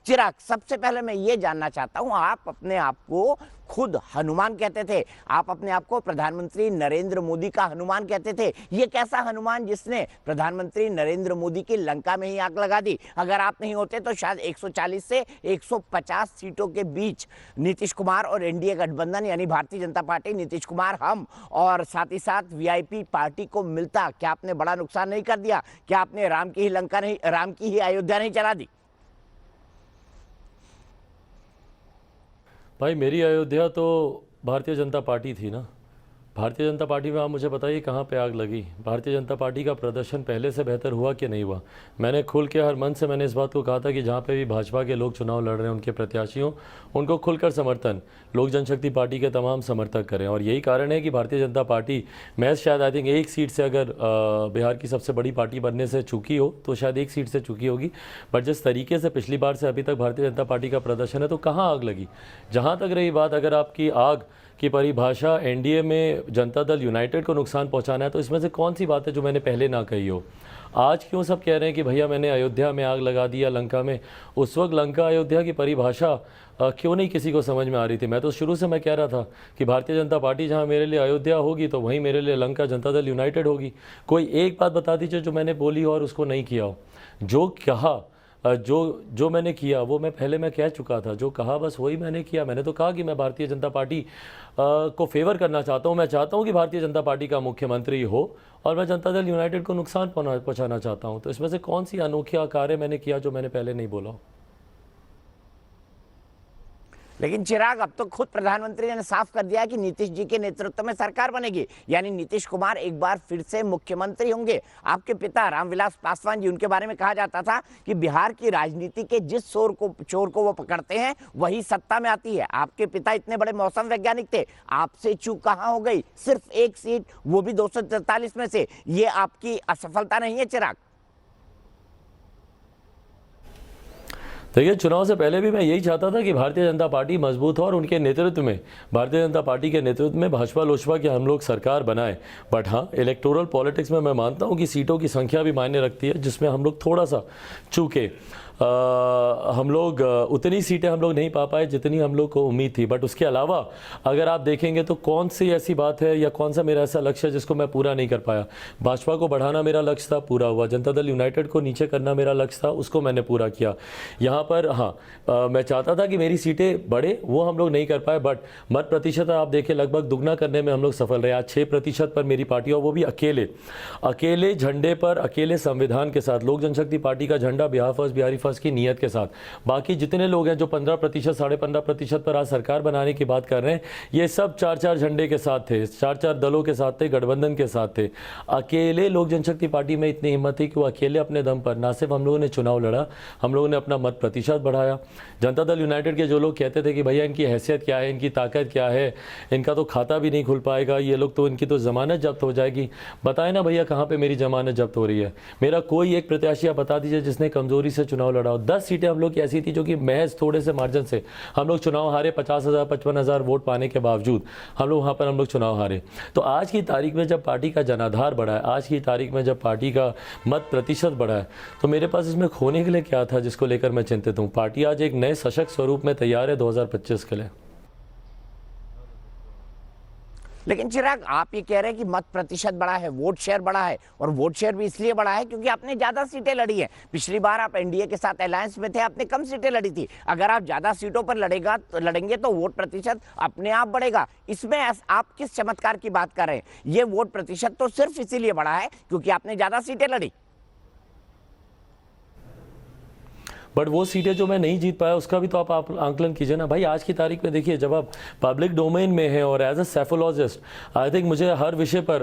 चिराग, सबसे पहले मैं ये जानना चाहता हूं, आप अपने आप को खुद हनुमान कहते थे, आप अपने आप को प्रधानमंत्री नरेंद्र मोदी का हनुमान कहते थे। ये कैसा हनुमान जिसने प्रधानमंत्री नरेंद्र मोदी की लंका में ही आग लगा दी? अगर आप नहीं होते तो शायद 140 से 150 सीटों के बीच नीतीश कुमार और एनडीए गठबंधन यानी भारतीय जनता पार्टी, नीतीश कुमार, हम और साथ ही साथ वीआईपी पार्टी को मिलता। क्या आपने बड़ा नुकसान नहीं कर दिया? क्या आपने राम की ही लंका नहीं, राम की ही अयोध्या नहीं चला दी? भाई मेरी अयोध्या तो भारतीय जनता पार्टी थी ना। भारतीय जनता पार्टी में आप मुझे बताइए कहाँ पे आग लगी? भारतीय जनता पार्टी का प्रदर्शन पहले से बेहतर हुआ कि नहीं हुआ? मैंने खुल के हर मन से मैंने इस बात को कहा था कि जहाँ पे भी भाजपा के लोग चुनाव लड़ रहे हैं उनके प्रत्याशियों, उनको खुलकर समर्थन लोक जनशक्ति पार्टी के तमाम समर्थक करें। और यही कारण है कि भारतीय जनता पार्टी महज शायद आई थिंक एक सीट से, अगर बिहार की सबसे बड़ी पार्टी बनने से चूकी हो तो शायद एक सीट से चूकी होगी, बट जिस तरीके से पिछली बार से अभी तक भारतीय जनता पार्टी का प्रदर्शन है तो कहाँ आग लगी? जहाँ तक रही बात, अगर आपकी आग की परिभाषा एनडीए में जनता दल यूनाइटेड को नुकसान पहुंचाना है तो इसमें से कौन सी बात है जो मैंने पहले ना कही हो? आज क्यों सब कह रहे हैं कि भैया मैंने अयोध्या में आग लगा दी या लंका में? उस वक्त लंका अयोध्या की परिभाषा क्यों नहीं किसी को समझ में आ रही थी? मैं तो शुरू से मैं कह रहा था कि भारतीय जनता पार्टी जहां मेरे लिए अयोध्या होगी तो वहीं मेरे लिए लंका जनता दल यूनाइटेड होगी। कोई एक बात बता दीजिए जो मैंने बोली और उसको नहीं किया हो। जो कहा, जो मैंने किया वो मैं कह चुका था। जो कहा बस वही मैंने किया। मैंने तो कहा कि मैं भारतीय जनता पार्टी को फेवर करना चाहता हूँ। मैं चाहता हूँ कि भारतीय जनता पार्टी का मुख्यमंत्री हो और मैं जनता दल यूनाइटेड को नुकसान पहुँचाना चाहता हूँ। तो इसमें से कौन सी अनोखा कार्य मैंने किया जो मैंने पहले नहीं बोला? लेकिन चिराग, अब तो खुद प्रधानमंत्री ने साफ कर दिया कि नीतीश जी के नेतृत्व में सरकार बनेगी, यानी नीतीश कुमार एक बार फिर से मुख्यमंत्री होंगे। आपके पिता रामविलास पासवान जी, उनके बारे में कहा जाता था कि बिहार की राजनीति के जिस चोर को वो पकड़ते हैं वही सत्ता में आती है। आपके पिता इतने बड़े मौसम वैज्ञानिक थे, आपसे चूक कहाँ हो गई? सिर्फ एक सीट, वो भी 243 में से। ये आपकी असफलता नहीं है चिराग? देखिए, चुनाव से पहले भी मैं यही चाहता था कि भारतीय जनता पार्टी मजबूत हो और उनके नेतृत्व में, भारतीय जनता पार्टी के नेतृत्व में भाजपा लोजपा की हम लोग सरकार बनाए। बट हाँ, इलेक्टोरल पॉलिटिक्स में मैं मानता हूँ कि सीटों की संख्या भी मायने रखती है, जिसमें हम लोग थोड़ा सा चूके। हम लोग उतनी सीटें हम लोग नहीं पा पाए जितनी हम लोग को उम्मीद थी। बट उसके अलावा अगर आप देखेंगे तो कौन सी ऐसी बात है या कौन सा मेरा ऐसा लक्ष्य है जिसको मैं पूरा नहीं कर पाया? भाजपा को बढ़ाना मेरा लक्ष्य था, पूरा हुआ। जनता दल यूनाइटेड को नीचे करना मेरा लक्ष्य था, उसको मैंने पूरा किया। यहाँ पर हाँ, मैं चाहता था कि मेरी सीटें बढ़े, वो हम लोग नहीं कर पाए। बट मत प्रतिशत आप देखें लगभग दुगना करने में हम लोग सफल रहे। आज 6% पर मेरी पार्टी, और वो भी अकेले झंडे पर, अकेले संविधान के साथ, लोक जनशक्ति पार्टी का झंडा बिहार फर्स्ट, बिहारी फर्स्ट की नीयत के साथ। बाकी जितने लोग हैं जो 15%, 15.5% पर आज सरकार बनाने की बात कर रहे हैं, ये सब 4-4 झंडे के साथ थे, 4-4 दलों के साथ थे, गठबंधन के साथ थे। अकेले लोक जनशक्ति पार्टी में इतनी हिम्मत थी कि वो अकेले अपने दम पर ना सिर्फ हम लोगों ने चुनाव लड़ा, हम लोगों ने अपना मत प्रतिशत बढ़ाया। जनता दल यूनाइटेड के जो लोग कहते थे कि भैया इनकी हैसियत क्या है, इनकी ताकत क्या है, इनका तो खाता भी नहीं खुल पाएगा, ये लोग तो, इनकी तो जमानत जब्त हो जाएगी। बताए ना भैया कहाँ पे मेरी जमानत जब्त हो रही है? मेरा कोई एक प्रत्याशी आप बता दीजिए जिसने कमजोरी से चुनाव लड़ा हो। 10 सीटें हम लोग की ऐसी थी जो कि महज थोड़े से मार्जिन से हम लोग चुनाव हारे। 50,000 55,000 वोट पाने के बावजूद हम लोग वहाँ पर हम लोग चुनाव हारे। तो आज की तारीख में जब पार्टी का जनाधार बढ़ा है, आज की तारीख में जब पार्टी का मत प्रतिशत बढ़ा है, तो मेरे पास इसमें खोने के लिए क्या था जिसको लेकर मैं चिंतित हूँ? पार्टी आज एक नए सशक्त स्वरूप में तैयार है 2025 के लिए। लेकिन चिराग, आप ये कह रहे हैं कि मत प्रतिशत बढ़ा है, वोट शेयर बढ़ा है, और वोट शेयर भी इसलिए बढ़ा है क्योंकि आपने ज्यादा सीटें लड़ी हैं। पिछली बार आप एनडीए के साथ अलायंस में थे, आपने कम सीटें लड़ी थी। अगर आप ज्यादा सीटों पर लड़ेंगे तो वोट प्रतिशत अपने आप बढ़ेगा। इसमें आप किस चमत्कार की बात कर रहे हैं? ये वोट प्रतिशत तो सिर्फ इसीलिए बढ़ा है क्योंकि आपने ज्यादा सीटें लड़ी। बट वो सीटें जो मैं नहीं जीत पाया उसका भी तो आप आंकलन कीजिए ना भाई। आज की तारीख में देखिए, जब आप पब्लिक डोमेन में हैं और as a psephologist I think मुझे हर विषय पर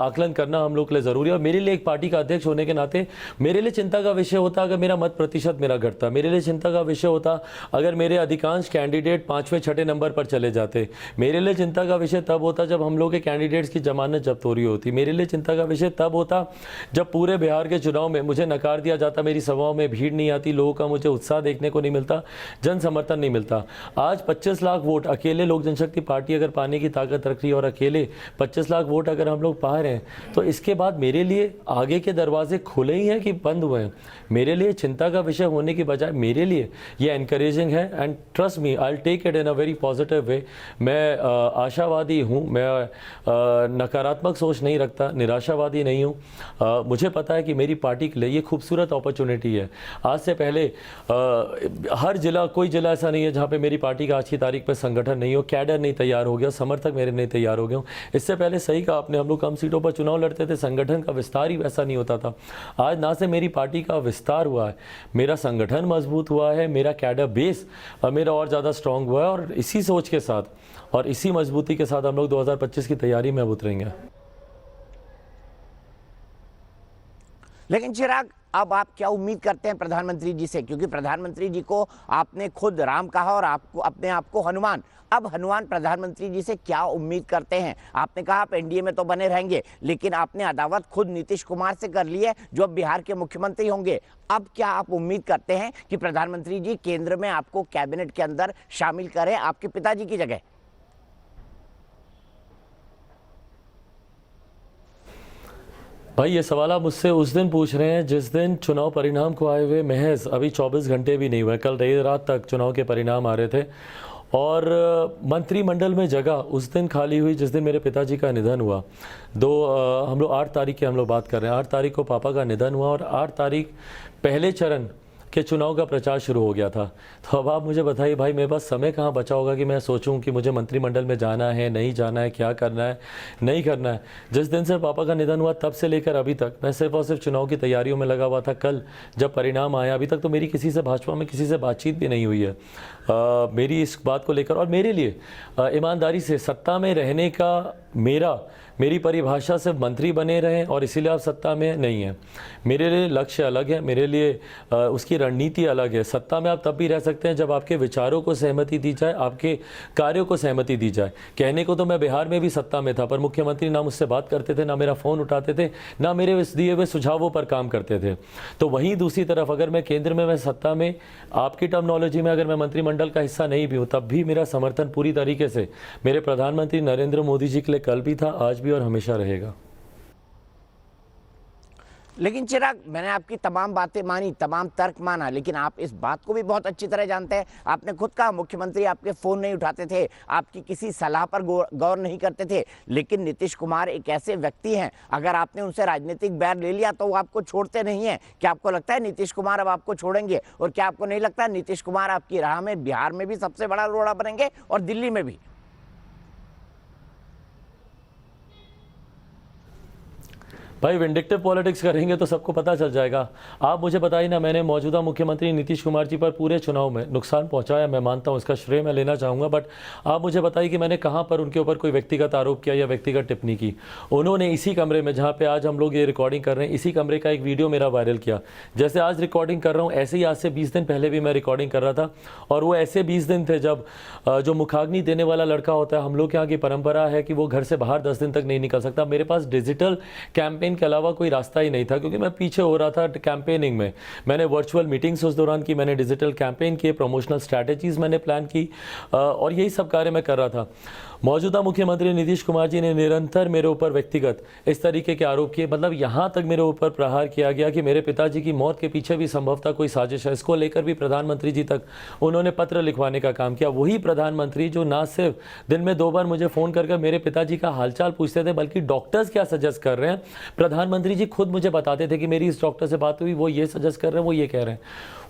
आकलन करना हम लोग के लिए ज़रूरी है। और मेरे लिए एक पार्टी का अध्यक्ष होने के नाते मेरे लिए चिंता का विषय होता अगर मेरा मत प्रतिशत मेरा घटता। मेरे लिए चिंता का विषय होता अगर मेरे अधिकांश कैंडिडेट 5वें 6ठे नंबर पर चले जाते। मेरे लिए चिंता का विषय तब होता जब हम लोग के कैंडिडेट्स की जमानत जब्त हो रही होती। मेरे लिए चिंता का विषय तब होता जब पूरे बिहार के चुनाव में मुझे नकार दिया जाता, मेरी सभाओं में भीड़ नहीं आती, लोगों लोगों का मुझे उत्साह देखने को नहीं मिलता, जन समर्थन नहीं मिलता। आज 25 लाख वोट अकेले लोक जनशक्ति पार्टी अगर पाने की ताकत रख रही है और अकेले 25 लाख वोट अगर हम लोग पा रहे हैं तो इसके बाद मेरे लिए आगे के दरवाजे खुले ही हैं कि बंद हुए हैं। मेरे लिए चिंता का विषय होने की बजाय मेरे लिए ये एनकरेजिंग है and trust me I will take it in a very positive way. मैं आशावादी हूँ, मैं नकारात्मक सोच नहीं रखता, निराशावादी नहीं हूँ। मुझे पता है कि मेरी पार्टी के लिए ये खूबसूरत अपॉर्चुनिटी है। आज से पहले हर जिला, कोई जिला ऐसा नहीं है जहाँ पे मेरी पार्टी का आज की तारीख पर संगठन नहीं हो, कैडर नहीं तैयार हो गया, समर्थक मेरे नहीं तैयार हो गए हों। इससे पहले सही कहा आपने, हम लोग कम सीटों पर चुनाव लड़ते थे, संगठन का विस्तार ही वैसा नहीं होता था। आज ना से मेरी पार्टी का विस्तार हुआ है, मेरा संगठन मजबूत हुआ है, मेरा कैडर बेस मेरा और ज़्यादा स्ट्रांग हुआ है और इसी सोच के साथ और इसी मजबूती के साथ हम लोग 2025 की तैयारी में अब उतरेंगे। लेकिन चिराग, अब आप क्या उम्मीद करते हैं प्रधानमंत्री जी से? क्योंकि प्रधानमंत्री जी को आपने खुद राम कहा और आपको अपने आप को हनुमान। अब हनुमान प्रधानमंत्री जी से क्या उम्मीद करते हैं? आपने कहा आप एनडीए में तो बने रहेंगे, लेकिन आपने अदावत खुद नीतीश कुमार से कर ली है जो अब बिहार के मुख्यमंत्री होंगे। अब क्या आप उम्मीद करते हैं कि प्रधानमंत्री जी केंद्र में आपको कैबिनेट के अंदर शामिल करें आपके पिताजी की जगह? भाई ये सवाल आप मुझसे उस दिन पूछ रहे हैं जिस दिन चुनाव परिणाम को आए हुए महज अभी 24 घंटे भी नहीं हुए, कल देर रात तक चुनाव के परिणाम आ रहे थे और मंत्रिमंडल में जगह उस दिन खाली हुई जिस दिन मेरे पिताजी का निधन हुआ। हम लोग 8 तारीख की हम लोग बात कर रहे हैं, 8 तारीख को पापा का निधन हुआ और 8 तारीख पहले चरण के चुनाव का प्रचार शुरू हो गया था। तो अब आप मुझे बताइए भाई, मेरे पास समय कहाँ बचा होगा कि मैं सोचूं कि मुझे मंत्रिमंडल में जाना है, नहीं जाना है, क्या करना है, नहीं करना है। जिस दिन से पापा का निधन हुआ तब से लेकर अभी तक मैं सिर्फ और सिर्फ चुनाव की तैयारियों में लगा हुआ था। कल जब परिणाम आया, अभी तक तो मेरी किसी से भाजपा में किसी से बातचीत भी नहीं हुई है मेरी इस बात को लेकर। और मेरे लिए ईमानदारी से सत्ता में रहने का मेरी परिभाषा सिर्फ मंत्री बने रहें और इसीलिए आप सत्ता में नहीं हैं। मेरे लिए लक्ष्य अलग है, मेरे लिए उसकी रणनीति अलग है। सत्ता में आप तब भी रह सकते हैं जब आपके विचारों को सहमति दी जाए, आपके कार्यों को सहमति दी जाए। कहने को तो मैं बिहार में भी सत्ता में था, पर मुख्यमंत्री ना मुझसे बात करते थे, ना मेरा फ़ोन उठाते थे, ना मेरे दिए हुए सुझावों पर काम करते थे। तो वहीं दूसरी तरफ अगर मैं केंद्र में, मैं सत्ता में, आपकी टर्मिनोलॉजी में अगर मैं मंत्रिमंडल का हिस्सा नहीं भी हूँ, तब भी मेरा समर्थन पूरी तरीके से मेरे प्रधानमंत्री नरेंद्र मोदी जी के लिए कल भी था, आज भी और हमेशा रहेगा। लेकिन चिराग, मैंने आपकी तमाम बातें मानी, तमाम तर्क माना, लेकिन आप इस बात को भी बहुत अच्छी तरह जानते हैं। आपने खुद कहा मुख्यमंत्री आपके फ़ोन नहीं उठाते थे, आपकी किसी सलाह पर गौर नहीं करते थे। लेकिन नीतीश कुमार एक ऐसे व्यक्ति हैं, अगर आपने उनसे राजनीतिक बैर ले लिया तो वो आपको छोड़ते नहीं हैं। क्या आपको लगता है नीतीश कुमार अब आपको छोड़ेंगे? और क्या आपको नहीं लगता नीतीश कुमार आपकी राह में बिहार में भी सबसे बड़ा रोड़ा बनेंगे और दिल्ली में भी? भाई विंडिक्टिव पॉलिटिक्स करेंगे तो सबको पता चल जाएगा। आप मुझे बताइए ना, मैंने मौजूदा मुख्यमंत्री नीतीश कुमार जी पर पूरे चुनाव में नुकसान पहुंचाया, मैं मानता हूं, इसका श्रेय मैं लेना चाहूँगा, बट आप मुझे बताइए कि मैंने कहां पर उनके ऊपर कोई व्यक्तिगत आरोप किया या व्यक्तिगत टिप्पणी की। उन्होंने इसी कमरे में जहाँ पर आज हम लोग ये रिकॉर्डिंग कर रहे हैं, इसी कमरे का एक वीडियो मेरा वायरल किया। जैसे आज रिकॉर्डिंग कर रहा हूँ, ऐसे ही आज से 20 दिन पहले भी मैं रिकॉर्डिंग कर रहा था और वो ऐसे 20 दिन थे जब जो मुखाग्नि देने वाला लड़का होता है, हम लोग यहाँ की परंपरा है कि वो घर से बाहर 10 दिन तक नहीं निकल सकता। मेरे पास डिजिटल कैंपेन के अलावा कोई रास्ता ही नहीं था क्योंकि मैं पीछे हो रहा था कैंपेनिंग में। मैंने वर्चुअल मीटिंग्स उस दौरान की, मैंने डिजिटल कैंपेन किए, प्रमोशनल स्ट्रैटेजीज मैंने प्लान की और यही सब कार्य मैं कर रहा था। मौजूदा मुख्यमंत्री नीतीश कुमार जी ने निरंतर मेरे ऊपर व्यक्तिगत इस तरीके के आरोप किए, मतलब यहाँ तक मेरे ऊपर प्रहार किया गया कि मेरे पिताजी की मौत के पीछे भी संभवतः कोई साजिश है। इसको लेकर भी प्रधानमंत्री जी तक उन्होंने पत्र लिखवाने का काम किया। वही प्रधानमंत्री जो ना सिर्फ दिन में 2 बार मुझे फ़ोन करके मेरे पिताजी का हालचाल पूछते थे, बल्कि डॉक्टर्स क्या सजेस्ट कर रहे हैं, प्रधानमंत्री जी खुद मुझे बताते थे कि मेरी इस डॉक्टर से बात हुई, वो ये सजेस्ट कर रहे हैं, वो ये कह रहे हैं।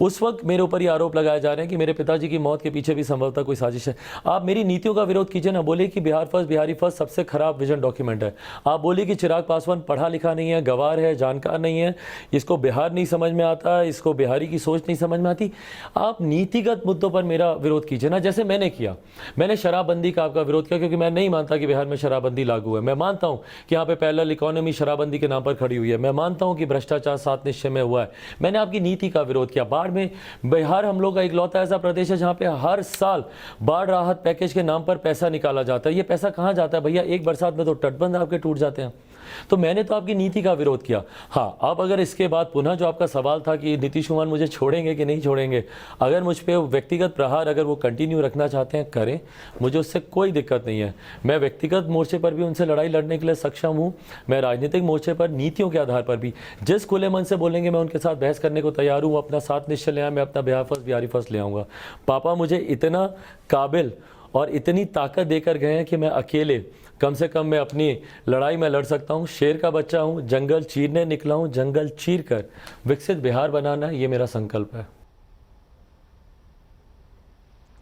उस वक्त मेरे ऊपर ये आरोप लगाए जा रहे हैं कि मेरे पिताजी की मौत के पीछे भी संभवतः कोई साजिश है। आप मेरी नीतियों का विरोध कीजिए ना, बोले कि बिहार फर्स्ट, बिहारी फर्स्ट सबसे खराब विजन डॉक्यूमेंट है। आप बोलिए कि चिराग पासवान पढ़ा लिखा नहीं है, गवार है, जानकार नहीं है, इसको बिहार नहीं समझ में आता, इसको बिहारी की सोच नहीं समझ में आती। आप नीतिगत मुद्दों पर मेरा विरोध कीजिए ना, जैसे मैंने किया। मैंने शराबबंदी का आपका विरोध किया क्योंकि मैं नहीं मानता कि बिहार में शराबबंदी लागू है। मैं मानता हूं कि यहाँ पे पैरेलल इकोनॉमी शराबबंदी के नाम पर खड़ी हुई है। मैं मानता हूं कि भ्रष्टाचार 7 निश्चय में हुआ है। मैंने आपकी नीति का विरोध किया। बाढ़ में बिहार हम लोग का इकलौता ऐसा प्रदेश है जहाँ पे हर साल बाढ़ राहत पैकेज के नाम पर पैसा निकाला जाता है। ये पैसा कहाँ जाता है भैया? एक बरसात में तो तटबंध आपके टूट जाते हैं। तो मैंने तो आपकी नीति का विरोध किया। हाँ, अब अगर इसके बाद पुनः जो आपका सवाल था कि नीतीश कुमार मुझे छोड़ेंगे कि नहीं छोड़ेंगे, अगर मुझ पर व्यक्तिगत प्रहार अगर वो कंटिन्यू रखना चाहते हैं करें, मुझे उससे कोई दिक्कत नहीं है। मैं व्यक्तिगत मोर्चे पर भी उनसे लड़ाई लड़ने के लिए सक्षम हूँ। मैं राजनीतिक मोर्चे पर नीतियों के आधार पर भी जिस खुले मन से बोलेंगे मैं उनके साथ बहस करने को तैयार हूँ। अपना साथ निश्चय ले आए, मैं अपना बिहारी फर्स्ट ले आऊँगा। पापा मुझे इतना काबिल और इतनी ताकत देकर गए हैं कि मैं अकेले कम से कम मैं अपनी लड़ाई में लड़ सकता हूँ। शेर का बच्चा हूँ, जंगल चीरने निकला हूँ, जंगल चीर कर विकसित बिहार बनाना ये मेरा संकल्प है।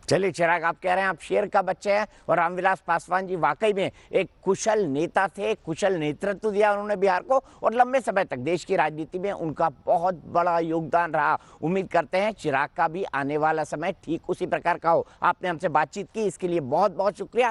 चलिए चिराग, आप कह रहे हैं आप शेर का बच्चे हैं और रामविलास पासवान जी वाकई में एक कुशल नेता थे, कुशल नेतृत्व दिया उन्होंने बिहार को और लंबे समय तक देश की राजनीति में उनका बहुत बड़ा योगदान रहा। उम्मीद करते हैं चिराग का भी आने वाला समय ठीक उसी प्रकार का हो। आपने हमसे बातचीत की, इसके लिए बहुत बहुत शुक्रिया।